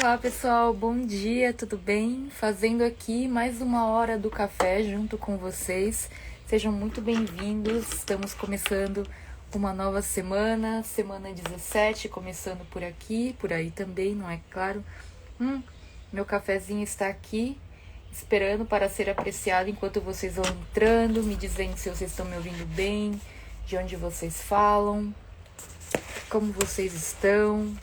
Olá pessoal, bom dia, tudo bem? Fazendo aqui mais uma hora do café junto com vocês. Sejam muito bem-vindos. Estamos começando uma nova semana, semana 17, começando por aqui, por aí também, não é claro? Meu cafezinho está aqui, esperando para ser apreciado enquanto vocês vão entrando, me dizendo se vocês estão me ouvindo bem, de onde vocês falam, como vocês estão.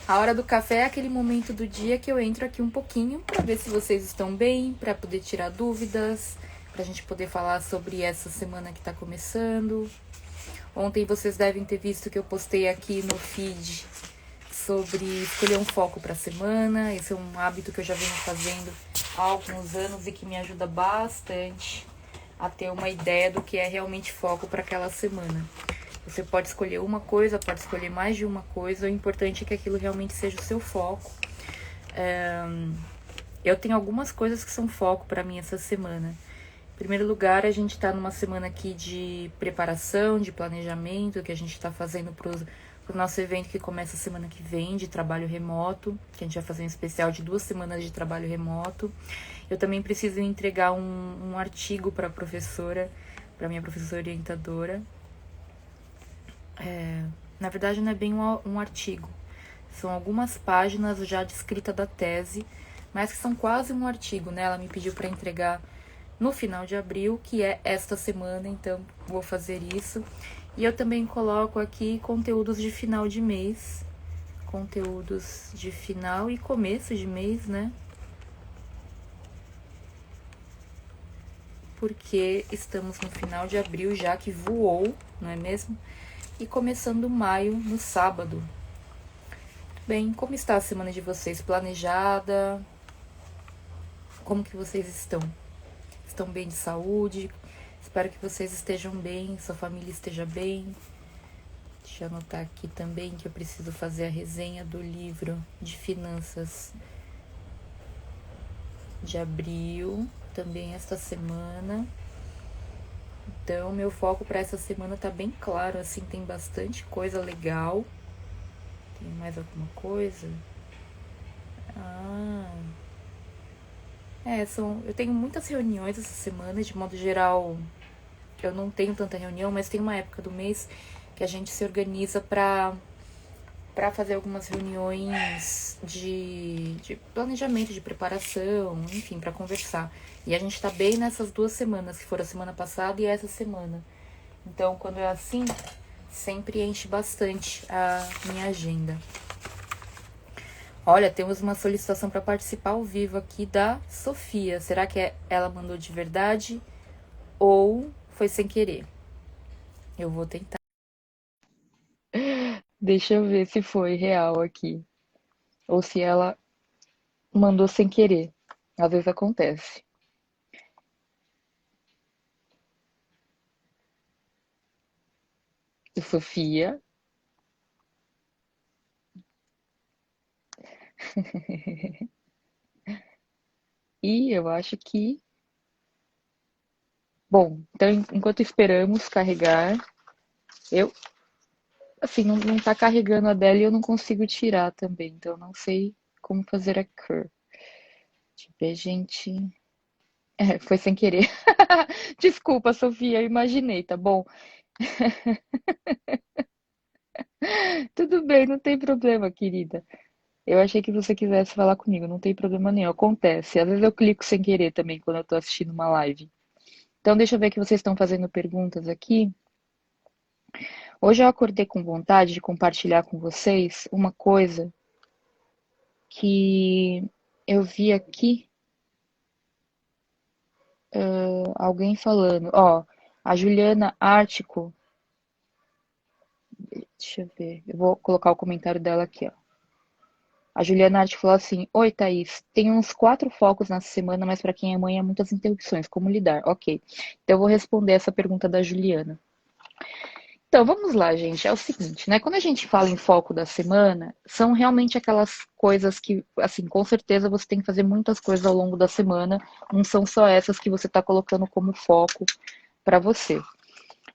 A hora do café é aquele momento do dia que eu entro aqui um pouquinho para ver se vocês estão bem, para poder tirar dúvidas, para a gente poder falar sobre essa semana que está começando. Ontem vocês devem ter visto que eu postei aqui no feed sobre escolher um foco para a semana. Esse é um hábito que eu já venho fazendo há alguns anos e que me ajuda bastante a ter uma ideia do que é realmente foco para aquela semana. Você pode escolher uma coisa, pode escolher mais de uma coisa. O importante é que aquilo realmente seja o seu foco. Eu tenho algumas coisas que são foco para mim essa semana. Em primeiro lugar, a gente está numa semana aqui de preparação, de planejamento, que a gente está fazendo para o nosso evento que começa a semana que vem, de trabalho remoto, que a gente vai fazer um especial de 2 semanas de trabalho remoto. Eu também preciso entregar um artigo para a professora, para minha professora orientadora. Na verdade, não é bem um artigo. São algumas páginas já de escrita da tese, mas que são quase um artigo, né? Ela me pediu para entregar no final de abril, que é esta semana, então vou fazer isso. E eu também coloco aqui conteúdos de final de mês, conteúdos de final e começo de mês, né? Porque estamos no final de abril já, que voou, não é mesmo? E começando maio, no sábado. Bem, como está a semana de vocês? Planejada? Como que vocês estão? Estão bem de saúde? Espero que vocês estejam bem, sua família esteja bem. Deixa eu anotar aqui também que eu preciso fazer a resenha do livro de finanças de abril, também esta semana. Então, meu foco para essa semana tá bem claro, assim, tem bastante coisa legal. Tem mais alguma coisa? Eu tenho muitas reuniões essa semana, de modo geral, eu não tenho tanta reunião, mas tem uma época do mês que a gente se organiza para fazer algumas reuniões de planejamento, de preparação, enfim, para conversar. E a gente tá bem nessas 2 semanas, que foram a semana passada e essa semana. Então, quando é assim, sempre enche bastante a minha agenda. Olha, temos uma solicitação para participar ao vivo aqui da Sofia. Será que ela mandou de verdade ou foi sem querer? Eu vou tentar. Deixa eu ver se foi real aqui. Ou se ela mandou sem querer. Às vezes acontece. Sofia. E eu acho que. Bom, então enquanto esperamos carregar, eu. Assim, não tá carregando a dela e eu não consigo tirar também. Então eu não sei como fazer a cur. Deixa eu ver, gente. Foi sem querer. Desculpa, Sofia, eu imaginei, tá bom? Tudo bem, não tem problema, querida. Eu achei que você quisesse falar comigo, não tem problema nenhum, acontece. Às vezes eu clico sem querer também quando eu tô assistindo uma live. Então, deixa eu ver que vocês estão fazendo perguntas aqui. Hoje eu acordei com vontade de compartilhar com vocês uma coisa que eu vi aqui, alguém falando. Ó, a Juliana Ártico, deixa eu ver, eu vou colocar o comentário dela aqui, ó. A Juliana Arte falou assim: Oi, Thaís, tem uns 4 focos nessa semana, mas para quem é mãe é muitas interrupções. Como lidar? Ok. Então eu vou responder essa pergunta da Juliana. Então vamos lá, gente. É o seguinte, né? Quando a gente fala em foco da semana, são realmente aquelas coisas que, assim, com certeza você tem que fazer muitas coisas ao longo da semana. Não são só essas que você está colocando como foco para você.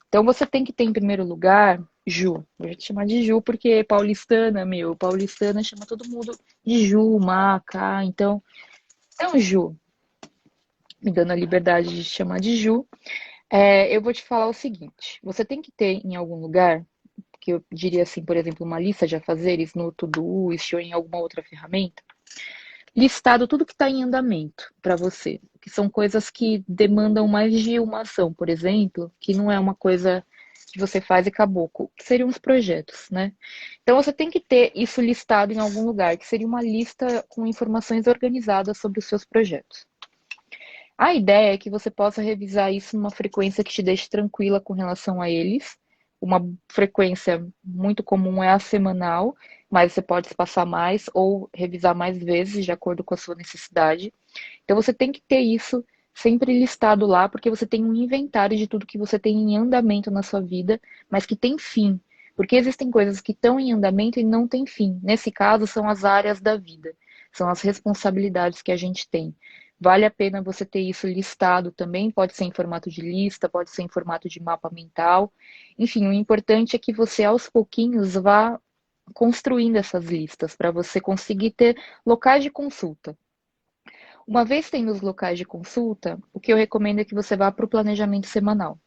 Então você tem que ter, em primeiro lugar, Ju. Vou te chamar de Ju porque paulistana, meu. Paulistana chama todo mundo de Ju, Maca. Então, Ju, me dando a liberdade de chamar de Ju, eu vou te falar o seguinte: você tem que ter em algum lugar, que eu diria assim, por exemplo, uma lista de afazeres no Todoist ou em alguma outra ferramenta, listado tudo que está em andamento para você, que são coisas que demandam mais de uma ação, por exemplo, que não é uma coisa que você faz e acabou, que seriam os projetos, né? Então você tem que ter isso listado em algum lugar, que seria uma lista com informações organizadas sobre os seus projetos. A ideia é que você possa revisar isso numa frequência que te deixe tranquila com relação a eles. Uma frequência muito comum é a semanal, mas você pode espaçar mais ou revisar mais vezes, de acordo com a sua necessidade. Então você tem que ter isso sempre listado lá, porque você tem um inventário de tudo que você tem em andamento na sua vida, mas que tem fim. Porque existem coisas que estão em andamento e não têm fim. Nesse caso, são as áreas da vida, são as responsabilidades que a gente tem. Vale a pena você ter isso listado também, pode ser em formato de lista, pode ser em formato de mapa mental. Enfim, o importante é que você aos pouquinhos vá construindo essas listas para você conseguir ter locais de consulta. Uma vez tendo os locais de consulta, o que eu recomendo é que você vá para o planejamento semanal.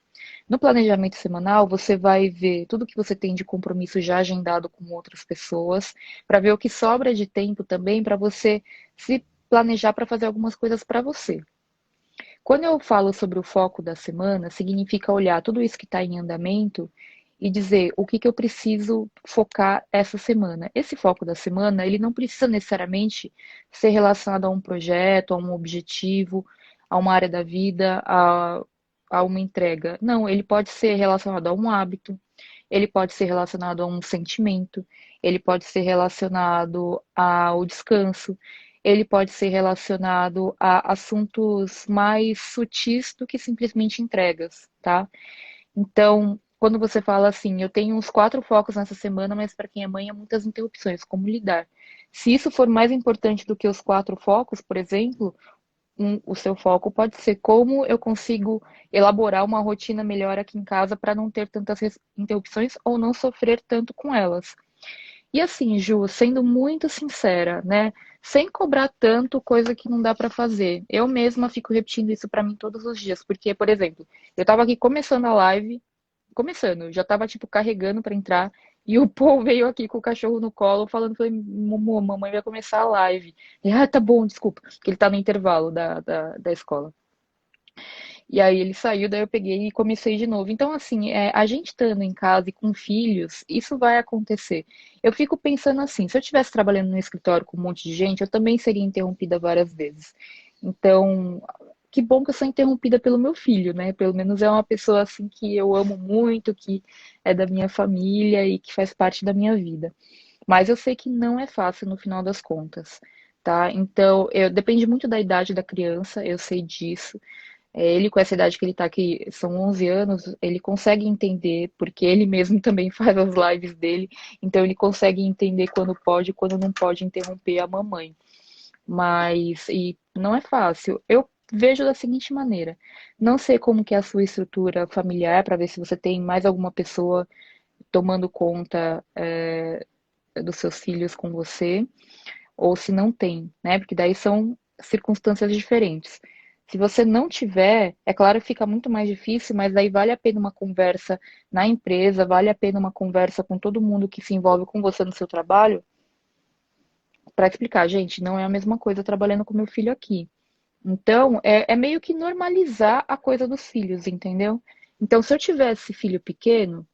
No planejamento semanal, você vai ver tudo que você tem de compromisso já agendado com outras pessoas, para ver o que sobra de tempo também para você se planejar para fazer algumas coisas para você. Quando eu falo sobre o foco da semana, significa olhar tudo isso que está em andamento e dizer o que eu preciso focar essa semana. Esse foco da semana, ele não precisa necessariamente ser relacionado a um projeto, a um objetivo, a uma área da vida, a uma entrega. Não, ele pode ser relacionado a um hábito, ele pode ser relacionado a um sentimento, ele pode ser relacionado ao descanso, ele pode ser relacionado a assuntos mais sutis do que simplesmente entregas, tá? Então, quando você fala assim, eu tenho uns 4 focos nessa semana, mas para quem é mãe, há muitas interrupções, como lidar? Se isso for mais importante do que os 4 focos, por exemplo, o seu foco pode ser como eu consigo elaborar uma rotina melhor aqui em casa para não ter tantas interrupções ou não sofrer tanto com elas. E assim, Ju, sendo muito sincera, né? Sem cobrar tanto coisa que não dá para fazer. Eu mesma fico repetindo isso para mim todos os dias, porque, por exemplo, eu estava aqui começando a live, começando, já estava tipo carregando para entrar, e o Paul veio aqui com o cachorro no colo, falando, falei, mamãe vai começar a live. E, tá bom, desculpa, porque ele tá no intervalo da escola. E aí ele saiu, daí eu peguei e comecei de novo. Então, assim, a gente estando em casa e com filhos, isso vai acontecer. Eu fico pensando assim, se eu estivesse trabalhando no escritório com um monte de gente, eu também seria interrompida várias vezes. Então, que bom que eu sou interrompida pelo meu filho, né? Pelo menos é uma pessoa assim que eu amo muito, que é da minha família e que faz parte da minha vida. Mas eu sei que não é fácil no final das contas, tá? Então, depende muito da idade da criança, eu sei disso. Ele, com essa idade que ele tá, que são 11 anos, ele consegue entender, porque ele mesmo também faz as lives dele, então ele consegue entender quando pode e quando não pode interromper a mamãe. Mas, e não é fácil. Eu vejo da seguinte maneira: não sei como que é a sua estrutura familiar, para ver se você tem mais alguma pessoa tomando conta dos seus filhos com você, ou se não tem, né? Porque daí são circunstâncias diferentes. Se você não tiver, é claro que fica muito mais difícil, mas daí vale a pena uma conversa na empresa, vale a pena uma conversa com todo mundo que se envolve com você no seu trabalho, para explicar, gente, não é a mesma coisa trabalhando com meu filho aqui. Então, é meio que normalizar a coisa dos filhos, entendeu? Então, se eu tivesse filho pequeno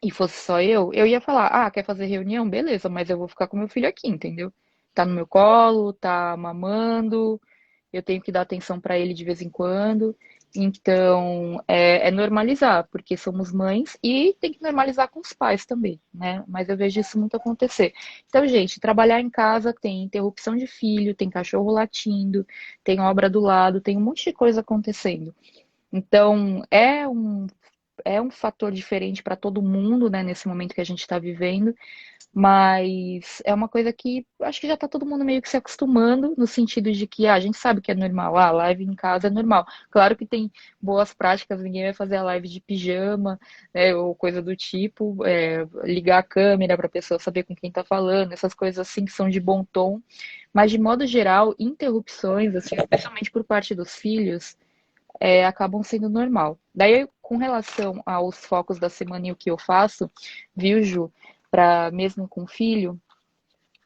e fosse só eu ia falar, quer fazer reunião? Beleza, mas eu vou ficar com meu filho aqui, entendeu? Tá no meu colo, tá mamando, eu tenho que dar atenção para ele de vez em quando. Então, é normalizar, porque somos mães e tem que normalizar com os pais também, né? Mas eu vejo isso muito acontecer. Então, gente, trabalhar em casa tem interrupção de filho, tem cachorro latindo, tem obra do lado, tem um monte de coisa acontecendo. Então, é um fator diferente para todo mundo, né, nesse momento que a gente está vivendo, mas é uma coisa que acho que já tá todo mundo meio que se acostumando, no sentido de que a gente sabe que é normal, live em casa é normal. Claro que tem boas práticas, ninguém vai fazer a live de pijama, né, ou coisa do tipo, ligar a câmera para a pessoa saber com quem tá falando, essas coisas assim que são de bom tom. Mas de modo geral, interrupções, assim, especialmente por parte dos filhos, acabam sendo normal. Daí, com relação aos focos da semana e o que eu faço, viu, Ju, para mesmo com filho,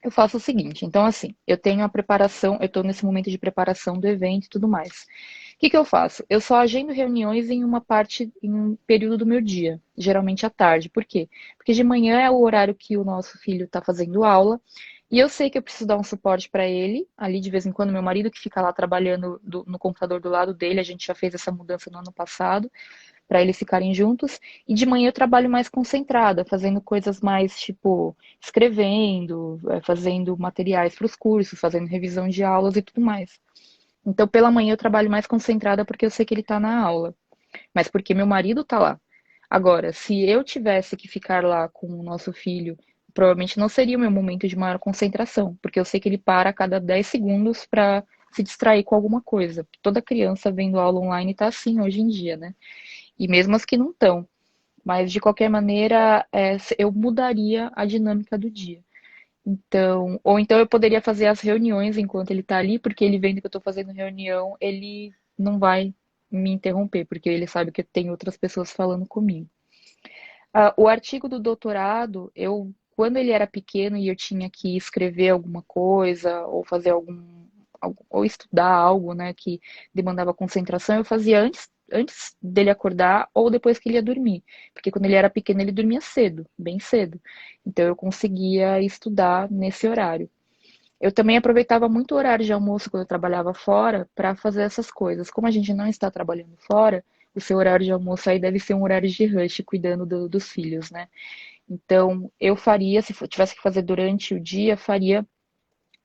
eu faço o seguinte. Então, assim, eu tenho a preparação, eu estou nesse momento de preparação do evento e tudo mais. O que que eu faço? Eu só agendo reuniões em uma parte, em um período do meu dia, geralmente à tarde. Por quê? Porque de manhã é o horário que o nosso filho está fazendo aula. E eu sei que eu preciso dar um suporte para ele, ali de vez em quando, meu marido que fica lá trabalhando no computador do lado dele, a gente já fez essa mudança no ano passado, para eles ficarem juntos. E de manhã eu trabalho mais concentrada, fazendo coisas mais tipo escrevendo, fazendo materiais para os cursos, fazendo revisão de aulas e tudo mais. Então, pela manhã eu trabalho mais concentrada porque eu sei que ele está na aula, mas porque meu marido está lá. Agora, se eu tivesse que ficar lá com o nosso filho, provavelmente não seria o meu momento de maior concentração, porque eu sei que ele para a cada 10 segundos para se distrair com alguma coisa. Toda criança vendo aula online está assim hoje em dia, né? E mesmo as que não estão. Mas, de qualquer maneira, eu mudaria a dinâmica do dia. Então, ou então eu poderia fazer as reuniões enquanto ele está ali, porque ele vendo que eu estou fazendo reunião, ele não vai me interromper, porque ele sabe que tem outras pessoas falando comigo. O artigo do doutorado, quando ele era pequeno e eu tinha que escrever alguma coisa, ou fazer ou estudar algo, né, que demandava concentração, eu fazia antes dele acordar ou depois que ele ia dormir. Porque quando ele era pequeno, ele dormia cedo, bem cedo. Então eu conseguia estudar nesse horário. Eu também aproveitava muito o horário de almoço quando eu trabalhava fora para fazer essas coisas. Como a gente não está trabalhando fora, o seu horário de almoço aí deve ser um horário de rush, cuidando dos filhos, né? Então, eu faria, se tivesse que fazer durante o dia, faria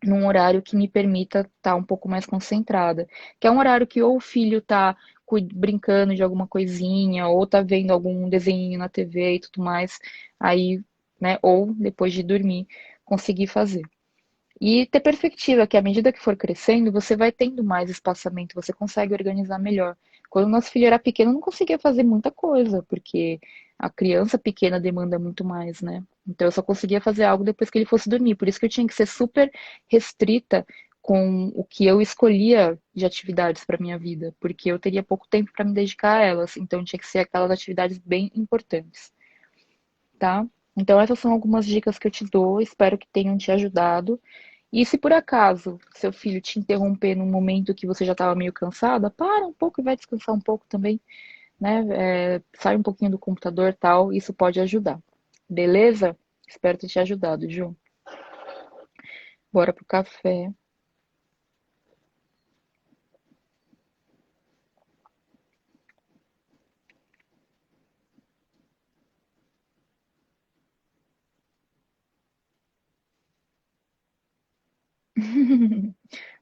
num horário que me permita estar um pouco mais concentrada. Que é um horário que ou o filho está brincando de alguma coisinha, ou está vendo algum desenho na TV e tudo mais, aí, né, ou depois de dormir, conseguir fazer. E ter perspectiva que à medida que for crescendo, você vai tendo mais espaçamento, você consegue organizar melhor. Quando o nosso filho era pequeno, eu não conseguia fazer muita coisa, porque a criança pequena demanda muito mais, né? Então eu só conseguia fazer algo depois que ele fosse dormir. Por isso que eu tinha que ser super restrita com o que eu escolhia de atividades para minha vida, porque eu teria pouco tempo para me dedicar a elas. Então tinha que ser aquelas atividades bem importantes, tá? Então essas são algumas dicas que eu te dou, espero que tenham te ajudado. E se por acaso seu filho te interromper num momento que você já estava meio cansada, para um pouco e vai descansar um pouco também, né? Sai um pouquinho do computador e tal, isso pode ajudar. Beleza? Espero ter te ajudado, Ju. Bora pro café.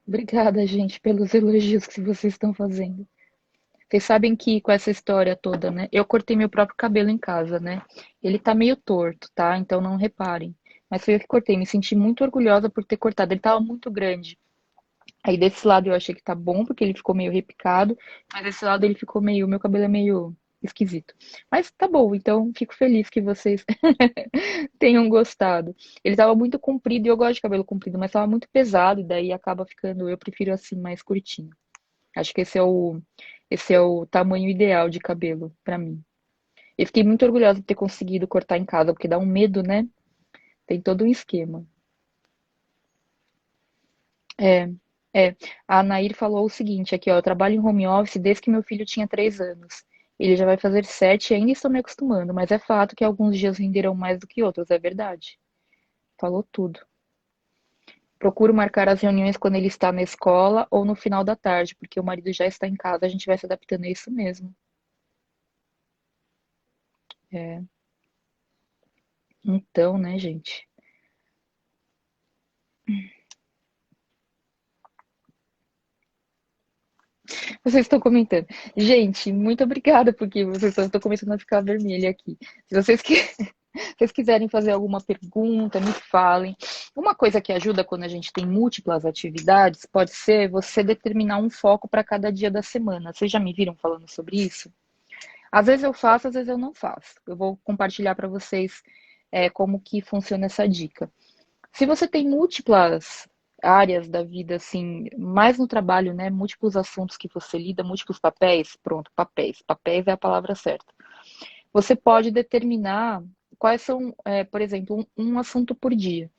Obrigada, gente, pelos elogios que vocês estão fazendo. Vocês sabem que com essa história toda, né? Eu cortei meu próprio cabelo em casa, né? Ele tá meio torto, tá? Então não reparem. Mas foi eu que cortei. Me senti muito orgulhosa por ter cortado. Ele tava muito grande. Aí desse lado eu achei que tá bom, porque ele ficou meio repicado, mas desse lado ele ficou meio, meu cabelo é meio esquisito. Mas tá bom, então fico feliz que vocês tenham gostado. Ele tava muito comprido e eu gosto de cabelo comprido, mas tava muito pesado e daí acaba ficando, eu prefiro assim mais curtinho. Acho que esse é o tamanho ideal de cabelo pra mim. Eu fiquei muito orgulhosa de ter conseguido cortar em casa, porque dá um medo, né? Tem todo um esquema. É, a Nair falou o seguinte aqui, ó, eu trabalho em home office desde que meu filho tinha 3 anos. Ele já vai fazer 7 e ainda estou me acostumando, mas é fato que alguns dias renderão mais do que outros, é verdade. Falou tudo. Procuro marcar as reuniões quando ele está na escola ou no final da tarde, porque o marido já está em casa, a gente vai se adaptando a isso mesmo. É, então, né, gente? Vocês estão comentando. Gente, muito obrigada, porque vocês estão começando a ficar vermelha aqui. Se vocês, vocês quiserem fazer alguma pergunta, me falem. Uma coisa que ajuda quando a gente tem múltiplas atividades pode ser você determinar um foco para cada dia da semana. Vocês já me viram falando sobre isso? Às vezes eu faço, às vezes eu não faço. Eu vou compartilhar para vocês como que funciona essa dica. Se você tem múltiplas áreas da vida, assim, mais no trabalho, né? Múltiplos assuntos que você lida, múltiplos papéis, pronto, papéis. Papéis é a palavra certa. Você pode determinar quais são, por exemplo, um assunto por dia.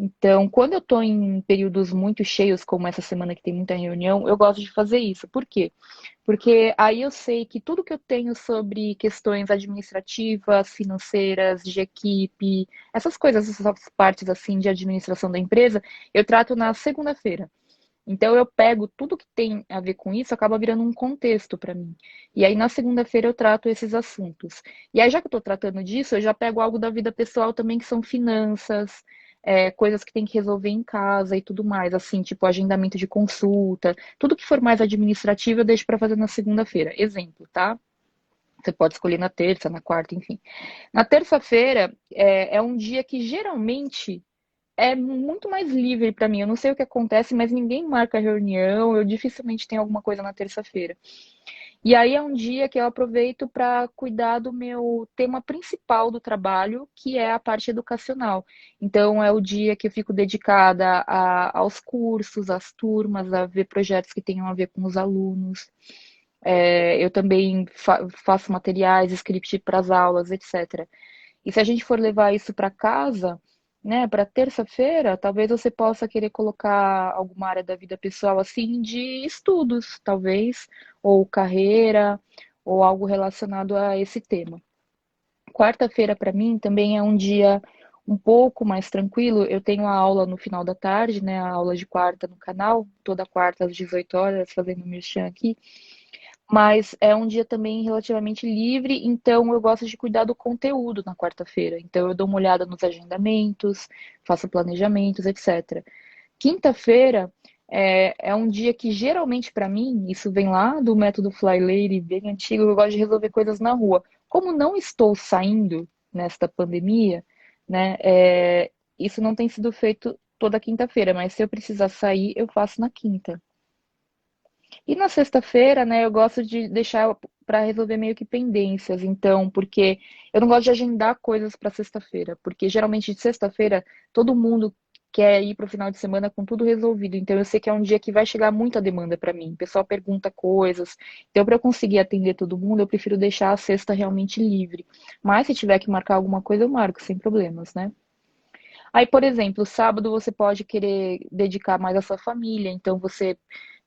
Então, quando eu estou em períodos muito cheios, como essa semana que tem muita reunião, eu gosto de fazer isso. Por quê? Porque aí eu sei que tudo que eu tenho sobre questões administrativas, financeiras, de equipe, essas coisas, essas partes assim de administração da empresa, eu trato na segunda-feira. Então eu pego tudo que tem a ver com isso, acaba virando um contexto para mim. E aí na segunda-feira eu trato esses assuntos. E aí já que eu estou tratando disso, eu já pego algo da vida pessoal também, que são finanças, coisas que tem que resolver em casa e tudo mais, assim, tipo agendamento de consulta, tudo que for mais administrativo eu deixo para fazer na segunda-feira. Exemplo, tá? Você pode escolher na terça, na quarta, enfim. Na terça-feira é um dia que geralmente é muito mais livre para mim. Eu não sei o que acontece, mas ninguém marca reunião. Eu dificilmente tenho alguma coisa na terça-feira. E aí é um dia que eu aproveito para cuidar do meu tema principal do trabalho, que é a parte educacional. Então é o dia que eu fico dedicada aos cursos, às turmas, a ver projetos que tenham a ver com os alunos. Eu também faço materiais, script para as aulas, etc. E se a gente for levar isso para casa, né, para terça-feira, talvez você possa querer colocar alguma área da vida pessoal assim de estudos, talvez, ou carreira, ou algo relacionado a esse tema. Quarta-feira para mim também é um dia um pouco mais tranquilo. Eu tenho a aula no final da tarde, né, a aula de quarta no canal, toda quarta às 18 horas, fazendo merchan aqui. Mas é um dia também relativamente livre, então eu gosto de cuidar do conteúdo na quarta-feira. Então eu dou uma olhada nos agendamentos, faço planejamentos, etc. Quinta-feira é um dia que geralmente para mim, isso vem lá do método Fly Lady, bem antigo, eu gosto de resolver coisas na rua. Como não estou saindo nesta pandemia, né, isso não tem sido feito toda quinta-feira, mas se eu precisar sair, eu faço na quinta. E na sexta-feira, né, eu gosto de deixar para resolver meio que pendências, então, porque eu não gosto de agendar coisas para sexta-feira, porque geralmente de sexta-feira todo mundo quer ir para o final de semana com tudo resolvido, então eu sei que é um dia que vai chegar muita demanda para mim. O pessoal pergunta coisas, então para eu conseguir atender todo mundo, eu prefiro deixar a sexta realmente livre. Mas se tiver que marcar alguma coisa, eu marco sem problemas, né? Aí, por exemplo, sábado você pode querer dedicar mais à sua família, então você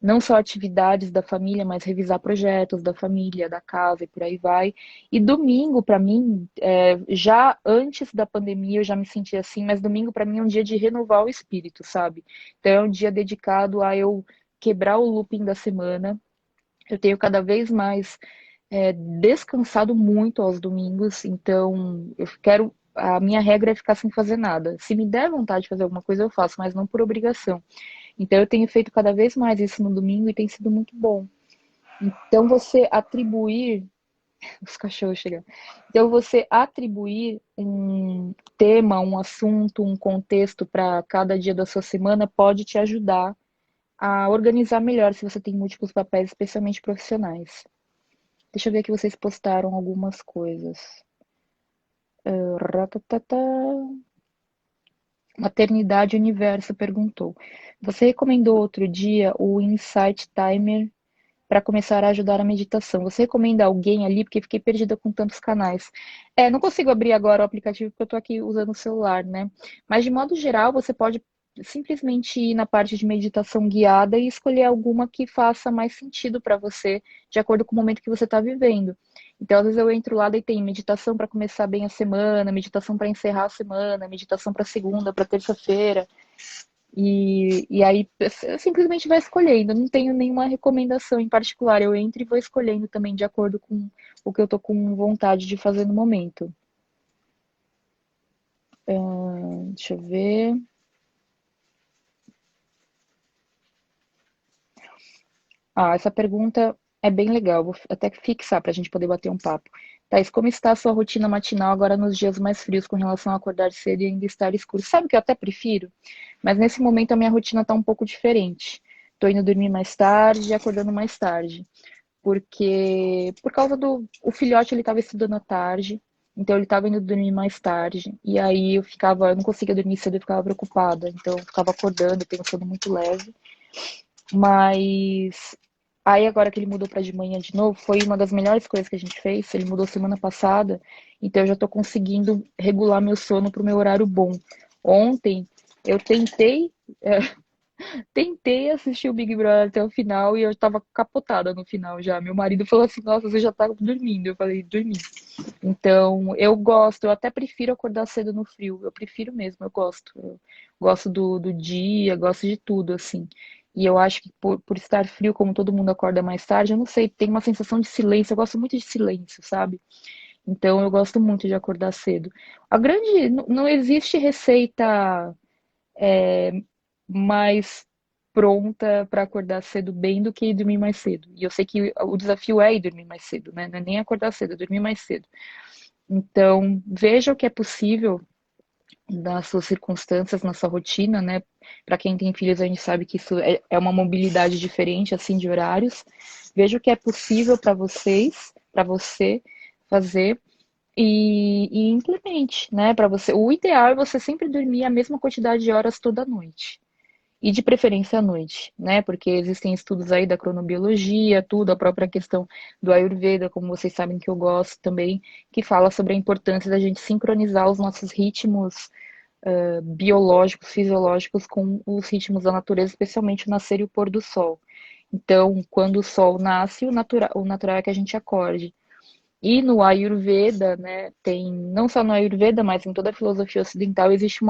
não só atividades da família, mas revisar projetos da família, da casa e por aí vai. E domingo, para mim, já antes da pandemia eu já me sentia assim, mas domingo para mim é um dia de renovar o espírito, sabe? Então é um dia dedicado a eu quebrar o looping da semana. Eu tenho cada vez mais descansado muito aos domingos, então eu quero. A minha regra é ficar sem fazer nada. Se me der vontade de fazer alguma coisa, eu faço, mas não por obrigação. Então eu tenho feito cada vez mais isso no domingo e tem sido muito bom. Então você atribuir. Os cachorros chegando. Então você atribuir um tema, um assunto, um contexto para cada dia da sua semana pode te ajudar a organizar melhor se você tem múltiplos papéis, especialmente profissionais. Deixa eu ver que vocês postaram algumas coisas. Ratatata. Maternidade Universo perguntou. Você recomendou outro dia o Insight Timer para começar a ajudar a meditação. Você recomenda alguém ali? Porque fiquei perdida com tantos canais. Não consigo abrir agora o aplicativo porque eu estou aqui usando o celular, né? Mas de modo geral, você pode simplesmente ir na parte de meditação guiada e escolher alguma que faça mais sentido para você, de acordo com o momento que você está vivendo. Então, às vezes eu entro lá e tem meditação para começar bem a semana, meditação para encerrar a semana, meditação para segunda, para terça-feira. E aí eu simplesmente vai escolhendo. Eu não tenho nenhuma recomendação em particular. Eu entro e vou escolhendo também de acordo com o que eu tô com vontade de fazer no momento. Deixa eu ver. Ah, essa pergunta é bem legal. Vou até fixar para a gente poder bater um papo. Thaís, como está a sua rotina matinal agora nos dias mais frios com relação a acordar cedo e ainda estar escuro? Sabe o que eu até prefiro? Mas nesse momento a minha rotina está um pouco diferente. Estou indo dormir mais tarde e acordando mais tarde. Porque por causa do o filhote, ele estava estudando à tarde, então ele estava indo dormir mais tarde. E aí eu não conseguia dormir cedo, eu ficava preocupada. Então eu ficava acordando, eu tenho um sono muito leve. Mas aí agora que ele mudou para de manhã de novo, foi uma das melhores coisas que a gente fez. Ele mudou semana passada, então eu já tô conseguindo regular meu sono pro meu horário bom. Ontem eu tentei assistir o Big Brother até o final e eu tava capotada no final já. Meu marido falou assim: "Nossa, você já tá dormindo". Eu falei: "Dormi". Então, eu até prefiro acordar cedo no frio. Eu prefiro mesmo, eu gosto. Eu gosto do dia, gosto de tudo, assim. E eu acho que por estar frio, como todo mundo acorda mais tarde, eu não sei, tem uma sensação de silêncio. Eu gosto muito de silêncio, sabe? Então, eu gosto muito de acordar cedo. Não existe receita mais pronta para acordar cedo bem do que ir dormir mais cedo. E eu sei que o desafio é ir dormir mais cedo, né? Não é nem acordar cedo, é dormir mais cedo. Então, veja o que é possível nas suas circunstâncias, na sua rotina, né? Para quem tem filhos, a gente sabe que isso é uma mobilidade diferente, assim, de horários. Veja o que é possível para você fazer e implemente, né? Para você, o ideal é você sempre dormir a mesma quantidade de horas toda noite. E de preferência à noite, né? Porque existem estudos aí da cronobiologia, tudo, a própria questão do Ayurveda, como vocês sabem que eu gosto também, que fala sobre a importância da gente sincronizar os nossos ritmos biológicos, fisiológicos com os ritmos da natureza, especialmente o nascer e o pôr do sol. Então, quando o sol nasce, o natural é que a gente acorde. E no Ayurveda, né, tem, não só no Ayurveda, mas em toda a filosofia ocidental, existe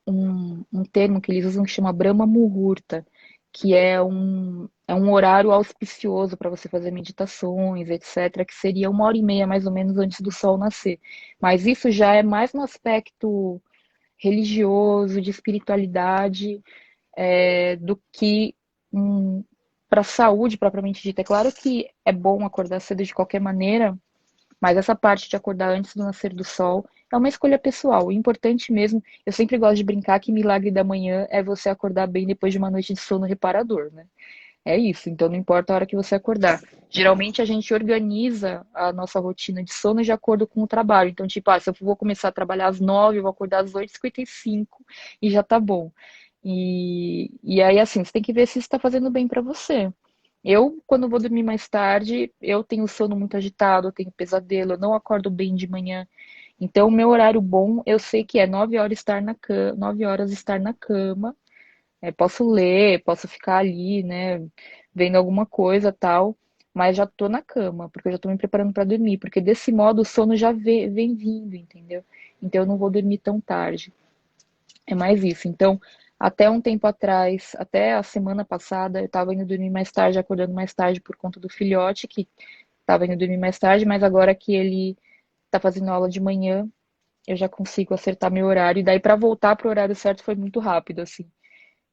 um termo que eles usam que chama Brahma Muhurta, que é um horário auspicioso para você fazer meditações, etc., que seria 1 hora e meia mais ou menos antes do sol nascer. Mas isso já é mais no aspecto religioso, de espiritualidade, do que para a saúde propriamente dita. É claro que é bom acordar cedo de qualquer maneira, mas essa parte de acordar antes do nascer do sol é uma escolha pessoal. O importante mesmo, eu sempre gosto de brincar que milagre da manhã é você acordar bem depois de uma noite de sono reparador, né? É isso, então não importa a hora que você acordar. Geralmente a gente organiza a nossa rotina de sono de acordo com o trabalho. Então, tipo, se eu vou começar a trabalhar às 9, eu vou acordar às 8h55 e já tá bom. E aí, assim, você tem que ver se isso está fazendo bem para você. Eu, quando vou dormir mais tarde, eu tenho sono muito agitado, eu tenho pesadelo, eu não acordo bem de manhã. Então, o meu horário bom, eu sei que é 9 horas estar na cama, 9 horas estar na cama. Posso ler, posso ficar ali, né, vendo alguma coisa tal, mas já tô na cama, porque eu já tô me preparando para dormir, porque desse modo o sono já vem vindo, entendeu? Então eu não vou dormir tão tarde. É mais isso. Então, até um tempo atrás, até a semana passada, eu tava indo dormir mais tarde, acordando mais tarde por conta do filhote, que tava indo dormir mais tarde, mas agora que ele tá fazendo aula de manhã, eu já consigo acertar meu horário, e daí para voltar pro horário certo foi muito rápido, assim.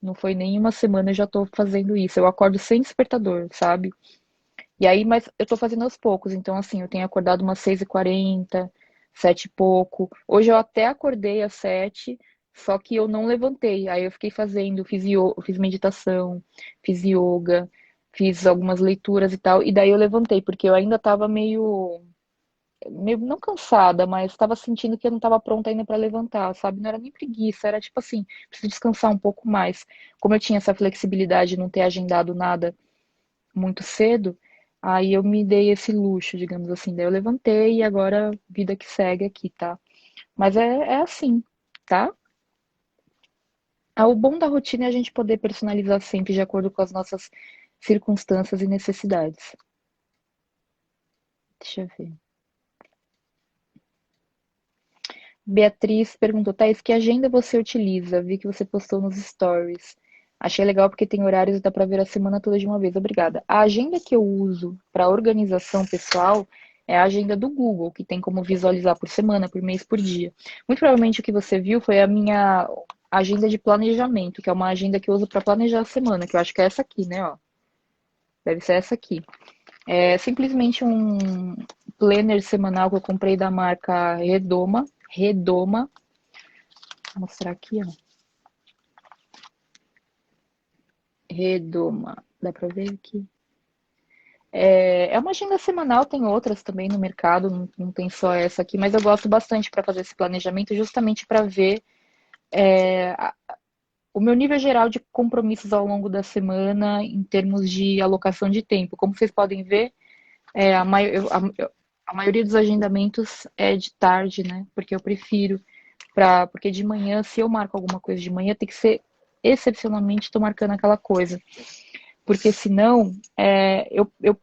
Não foi nem uma semana, eu já tô fazendo isso. Eu acordo sem despertador, sabe? E aí, mas eu tô fazendo aos poucos. Então, assim, eu tenho acordado umas 6h40, 7 e pouco. Hoje eu até acordei às 7, só que eu não levantei. Aí eu fiquei fazendo, fiz meditação, fiz yoga, fiz algumas leituras e tal. E daí eu levantei, porque eu ainda tava meio não cansada, mas estava sentindo que eu não estava pronta ainda para levantar, sabe? Não era nem preguiça, era tipo assim, preciso descansar um pouco mais. Como eu tinha essa flexibilidade de não ter agendado nada muito cedo, aí eu me dei esse luxo, digamos assim. Daí eu levantei e agora vida que segue aqui, tá? Mas é assim, tá? O bom da rotina é a gente poder personalizar sempre de acordo com as nossas circunstâncias e necessidades. Deixa eu ver. Beatriz perguntou, Thaís, que agenda você utiliza? Vi que você postou nos stories. Achei legal porque tem horários e dá para ver a semana toda de uma vez. Obrigada. A agenda que eu uso para organização pessoal é a agenda do Google, que tem como visualizar por semana, por mês, por dia. Muito provavelmente o que você viu foi a minha agenda de planejamento, que é uma agenda que eu uso para planejar a semana, que eu acho que é essa aqui, né, ó. Deve ser essa aqui. É simplesmente um planner semanal que eu comprei da marca Redoma. Redoma. Vou mostrar aqui, ó. Redoma. Dá pra ver aqui? É uma agenda semanal, tem outras também no mercado, não tem só essa aqui, mas eu gosto bastante para fazer esse planejamento, justamente para ver o meu nível geral de compromissos ao longo da semana em termos de alocação de tempo. Como vocês podem ver, a maioria dos agendamentos é de tarde, né? Porque eu prefiro, porque de manhã, se eu marco alguma coisa de manhã, tem que ser excepcionalmente estou marcando aquela coisa. Porque senão eu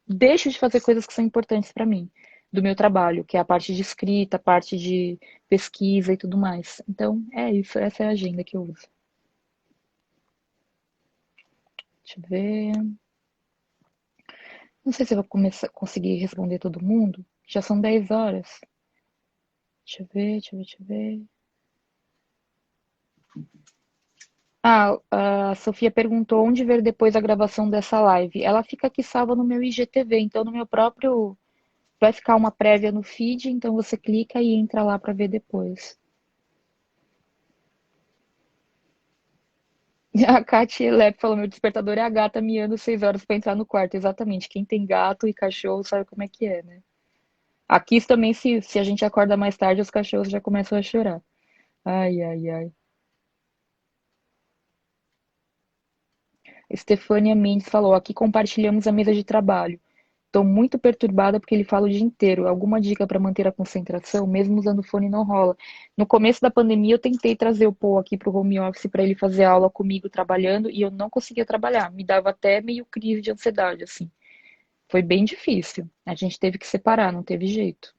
deixo de fazer coisas que são importantes para mim, do meu trabalho, que é a parte de escrita, a parte de pesquisa e tudo mais. Então, é isso, essa é a agenda que eu uso. Deixa eu ver. Não sei se eu vou conseguir responder todo mundo. Já são 10 horas. Deixa eu ver, deixa eu ver, deixa eu ver. A Sofia perguntou onde ver depois a gravação dessa live. Ela fica aqui salva no meu IGTV, então no meu próprio. Vai ficar uma prévia no feed, então você clica e entra lá para ver depois. A Katy Lep falou: meu despertador é a gata miando 6 horas para entrar no quarto. Exatamente. Quem tem gato e cachorro sabe como é que é, né? Aqui também, se a gente acorda mais tarde, os cachorros já começam a chorar. Ai, ai, ai. Estefânia Mendes falou: aqui compartilhamos a mesa de trabalho. Estou muito perturbada porque ele fala o dia inteiro. Alguma dica para manter a concentração? Mesmo usando fone não rola. No começo da pandemia, eu tentei trazer o Paul aqui para o home office para ele fazer aula comigo trabalhando e eu não conseguia trabalhar. Me dava até meio crise de ansiedade, assim. Foi bem difícil. A gente teve que separar, não teve jeito.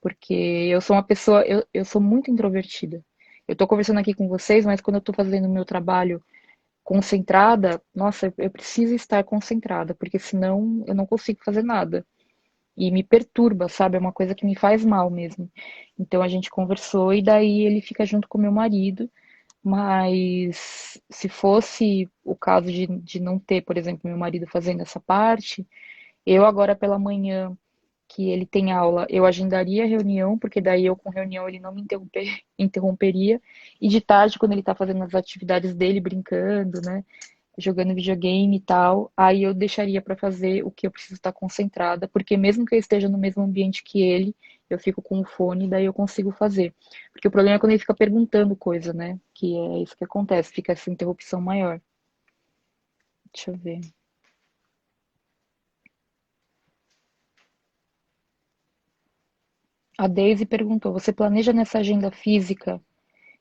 Porque eu sou uma pessoa, eu sou muito introvertida. Eu estou conversando aqui com vocês, mas quando eu estou fazendo o meu trabalho concentrada, nossa, eu preciso estar concentrada, porque senão eu não consigo fazer nada. E me perturba, sabe? É uma coisa que me faz mal mesmo. Então a gente conversou e daí ele fica junto com meu marido. Mas se fosse o caso de não ter, por exemplo, meu marido fazendo essa parte, eu agora pela manhã que ele tem aula, eu agendaria a reunião, porque daí eu com reunião ele não me interromperia. E de tarde, quando ele tá fazendo as atividades dele, brincando, né? Jogando videogame e tal, aí eu deixaria para fazer o que eu preciso estar concentrada, porque mesmo que eu esteja no mesmo ambiente que ele, eu fico com o fone, daí eu consigo fazer. Porque o problema é quando ele fica perguntando coisa, né? Que é isso que acontece, fica essa interrupção maior. Deixa eu ver. A Daisy perguntou: você planeja nessa agenda física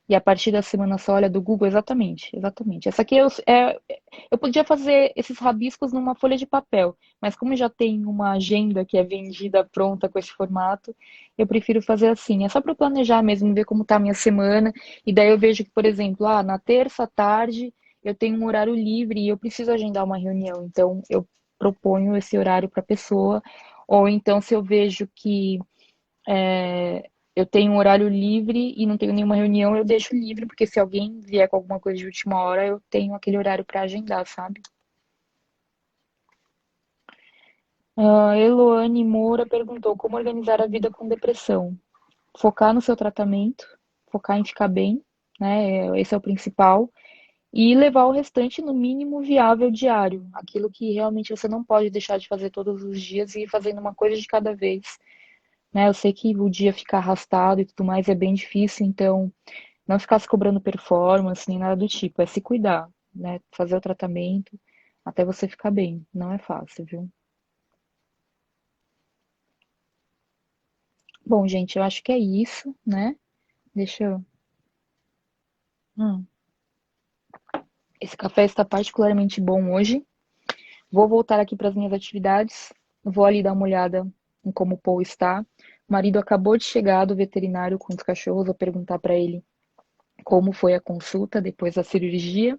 e a partir da semana só olha do Google? Exatamente, exatamente. Essa aqui eu podia fazer esses rabiscos numa folha de papel, mas como já tem uma agenda que é vendida pronta com esse formato, eu prefiro fazer assim. É só para planejar mesmo, ver como tá a minha semana, e daí eu vejo que, por exemplo, na terça à tarde eu tenho um horário livre e eu preciso agendar uma reunião, então eu proponho esse horário para a pessoa, ou então se eu vejo que eu tenho um horário livre e não tenho nenhuma reunião, eu deixo livre, porque se alguém vier com alguma coisa de última hora, eu tenho aquele horário para agendar, sabe? Eloane Moura perguntou como organizar a vida com depressão. Focar no seu tratamento, focar em ficar bem, né? Esse é o principal. E levar o restante no mínimo viável diário. Aquilo que realmente você não pode deixar de fazer todos os dias e ir fazendo uma coisa de cada vez. Né? Eu sei que o dia ficar arrastado e tudo mais é bem difícil, então não ficar se cobrando performance nem nada do tipo, é se cuidar, né? Fazer o tratamento até você ficar bem. Não é fácil, viu? Bom, gente, eu acho que é isso, né? Deixa eu. Hum, esse café está particularmente bom hoje. Vou voltar aqui para as minhas atividades. Vou ali dar uma olhada em como o Paul está. O marido acabou de chegar do veterinário com os cachorros. Vou perguntar para ele como foi a consulta depois da cirurgia.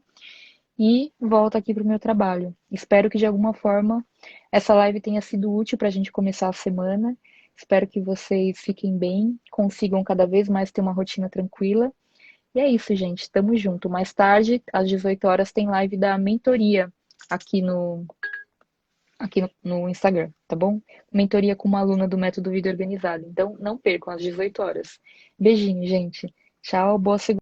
E volto aqui para o meu trabalho. Espero que de alguma forma essa live tenha sido útil para a gente começar a semana. Espero que vocês fiquem bem, consigam cada vez mais ter uma rotina tranquila. E é isso, gente. Tamo junto. Mais tarde, às 18 horas, tem live da mentoria aqui aqui no Instagram, tá bom? Mentoria com uma aluna do Método Vida Organizada. Então, não percam às 18 horas. Beijinho, gente. Tchau, boa segunda.